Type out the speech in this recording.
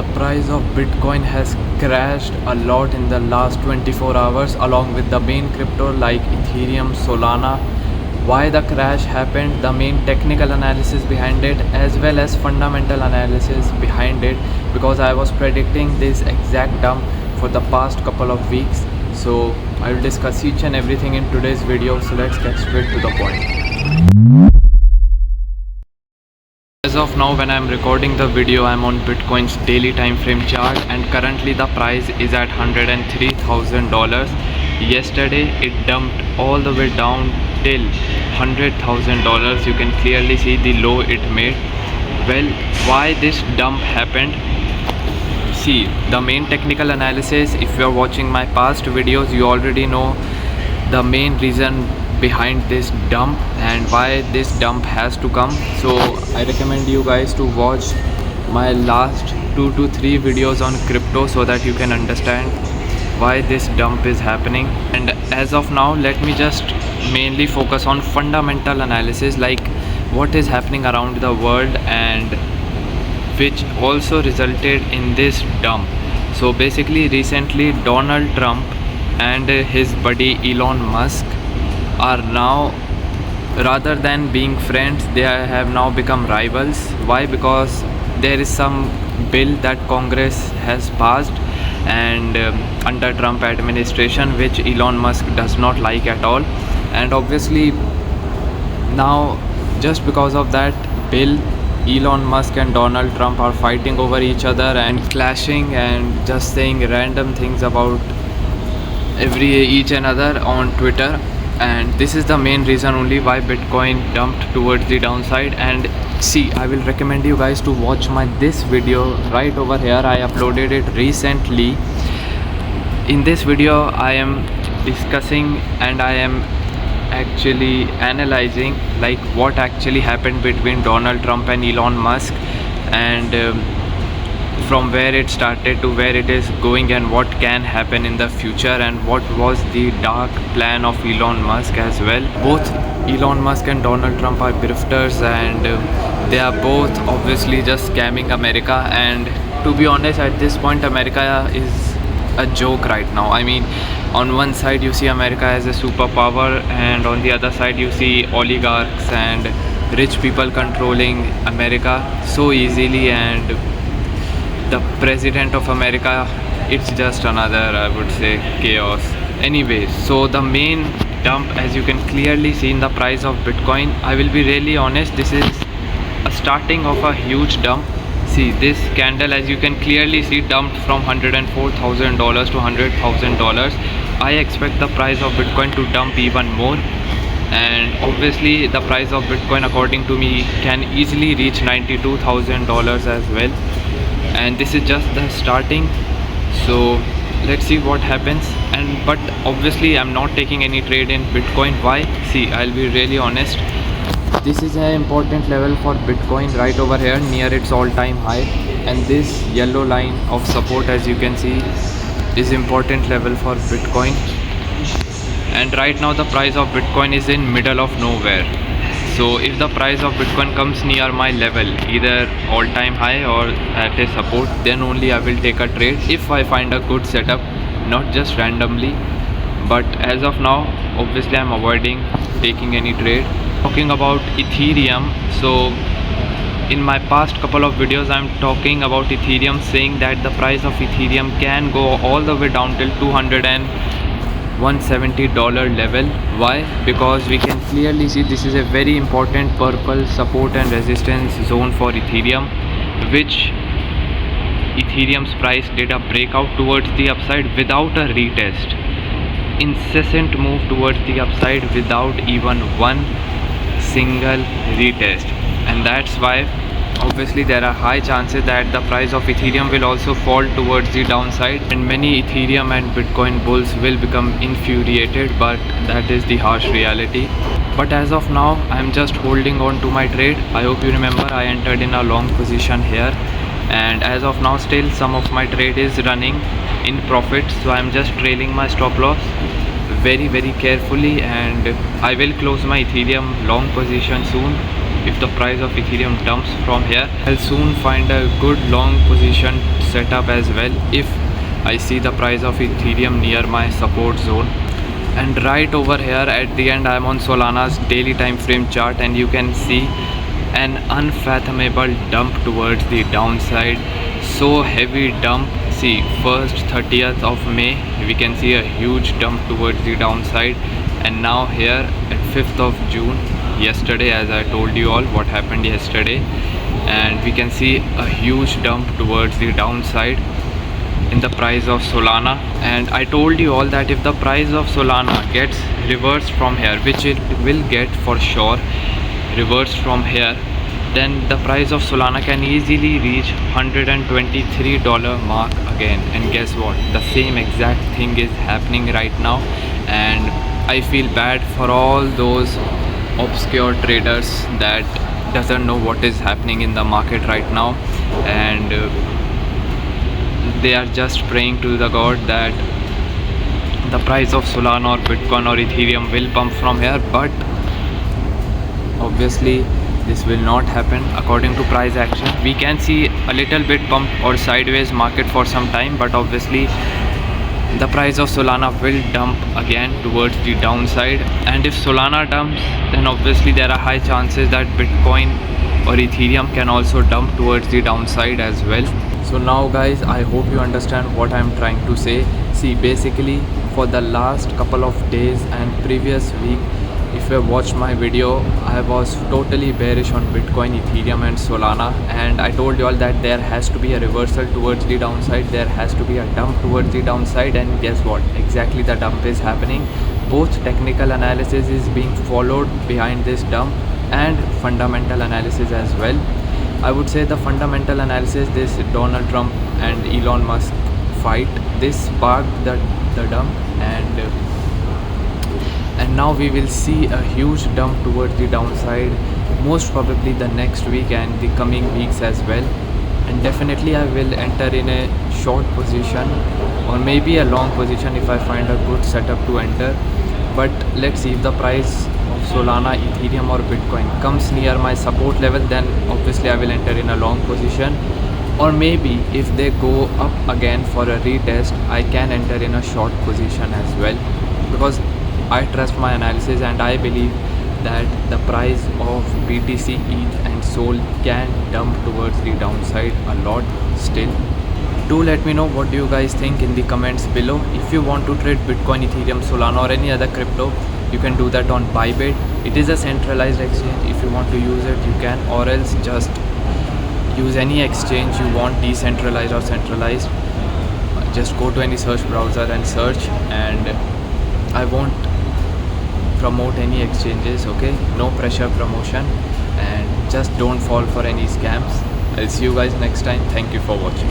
The price of Bitcoin has crashed a lot in the last 24 hours along with the main crypto like Ethereum, Solana. Why the crash happened, the main technical analysis behind it as well as fundamental analysis behind it, because I was predicting this exact dump for the past couple of weeks. So I will discuss each and everything in today's video, so let's get straight to the point. As of now, when I am recording the video, I am on Bitcoin's daily time frame chart and currently the price is at $103,000. Yesterday it dumped all the way down till $100,000. You can clearly see the low it made. Well, why this dump happened? See, the main technical analysis, if you are watching my past videos, you already know the main reason behind this dump and why this dump has to come. So I recommend you guys to watch my last 2 to 3 videos on crypto so that you can understand why this dump is happening. And as of now, let me just mainly focus on fundamental analysis, like what is happening around the world and which also resulted in this dump. So basically, recently Donald Trump and his buddy Elon Musk are now, rather than being friends, they have now become rivals. Why? Because there is some bill that Congress has passed and under Trump administration, which Elon Musk does not like at all, and obviously now just because of that bill, Elon Musk and Donald Trump are fighting over each other and clashing and just saying random things about each and other on Twitter. And this is the main reason only why Bitcoin dumped towards the downside. And see, I will recommend you guys to watch this video right over here. I uploaded it recently. In this video I am discussing and I am actually analyzing like what actually happened between Donald Trump and Elon Musk, and from where it started to where it is going and what can happen in the future, and what was the dark plan of Elon Musk as well. Both Elon Musk and Donald Trump are grifters, and they are both obviously just scamming America. And to be honest, at this point America is a joke right now. I mean, on one side you see America as a superpower, and on the other side you see oligarchs and rich people controlling America so easily, and the president of America, it's just another, I would say, chaos. Anyways, so the main dump, as you can clearly see in the price of Bitcoin, I will be really honest, this is a starting of a huge dump. See, this candle, as you can clearly see, dumped from $104,000 to $100,000. I expect the price of Bitcoin to dump even more, and obviously the price of Bitcoin, according to me, can easily reach $92,000 as well. And this is just the starting, so let's see what happens. And but obviously I'm not taking any trade in Bitcoin. Why? See, I'll be really honest, this is an important level for Bitcoin right over here near its all-time high, and this yellow line of support, as you can see, is important level for Bitcoin. And right now the price of Bitcoin is in middle of nowhere. So if the price of Bitcoin comes near my level, either all-time high or at a support, then only I will take a trade if I find a good setup, not just randomly. But as of now, obviously I'm avoiding taking any trade. Talking about Ethereum, so in my past couple of videos I'm talking about Ethereum, saying that the price of Ethereum can go all the way down till $170 level. Why? Because we can clearly see this is a very important purple support and resistance zone for Ethereum, which Ethereum's price did a breakout towards the upside without a retest. Incessant move towards the upside without even one single retest, and that's why obviously there are high chances that the price of Ethereum will also fall towards the downside, and many Ethereum and Bitcoin bulls will become infuriated, but that is the harsh reality. But as of now, I'm just holding on to my trade. I hope you remember I entered in a long position here, and as of now still some of my trade is running in profit, so I'm just trailing my stop loss very carefully, and I will close my Ethereum long position soon. if the price of Ethereum dumps from here, I'll soon find a good long position setup as well if I see the price of Ethereum near my support zone. And right over here at the end, I'm on Solana's daily time frame chart, and you can see an unfathomable dump towards the downside. So heavy dump. See, first 30th of May we can see a huge dump towards the downside, and now here at 5th of June, yesterday, as I told you all what happened yesterday, and we can see a huge dump towards the downside in the price of Solana. And I told you all that if the price of Solana gets reversed from here, which it will get for sure, reversed from here, then the price of Solana can easily reach $123 mark again. And guess what, the same exact thing is happening right now, and I feel bad for all those obscure traders that doesn't know what is happening in the market right now, and they are just praying to the god that the price of Solana or Bitcoin or Ethereum will pump from here. But obviously this will not happen according to price action. We can see a little bit pump or sideways market for some time, but obviously the price of Solana will dump again towards the downside. And if Solana dumps, then obviously there are high chances that Bitcoin or Ethereum can also dump towards the downside as well. So now guys, I hope you understand what I'm trying to say. See, basically for the last couple of days and previous week, if you watched my video, I was totally bearish on Bitcoin, Ethereum and Solana, and I told you all that there has to be a reversal towards the downside, there has to be a dump towards the downside. And guess what, exactly the dump is happening. Both technical analysis is being followed behind this dump and fundamental analysis as well. I would say the fundamental analysis, this Donald Trump and Elon Musk fight, this sparked the dump, and now we will see a huge dump towards the downside, most probably the next week and the coming weeks as well. And definitely I will enter in a short position or maybe a long position if I find a good setup to enter. But let's see, if the price of Solana, Ethereum or Bitcoin comes near my support level, then obviously I will enter in a long position. Or maybe if they go up again for a retest, I can enter in a short position as well, because I trust my analysis and I believe that the price of BTC, ETH and SOL can dump towards the downside a lot still. Do let me know what do you guys think in the comments below. If you want to trade Bitcoin, Ethereum, Solana or any other crypto, you can do that on Bybit. It is a centralized exchange. If you want to use it, you can, or else just use any exchange you want, decentralized or centralized. Just go to any search browser and search, and I won't promote any exchanges, okay? No pressure promotion, and just don't fall for any scams. I'll see you guys next time. Thank you for watching.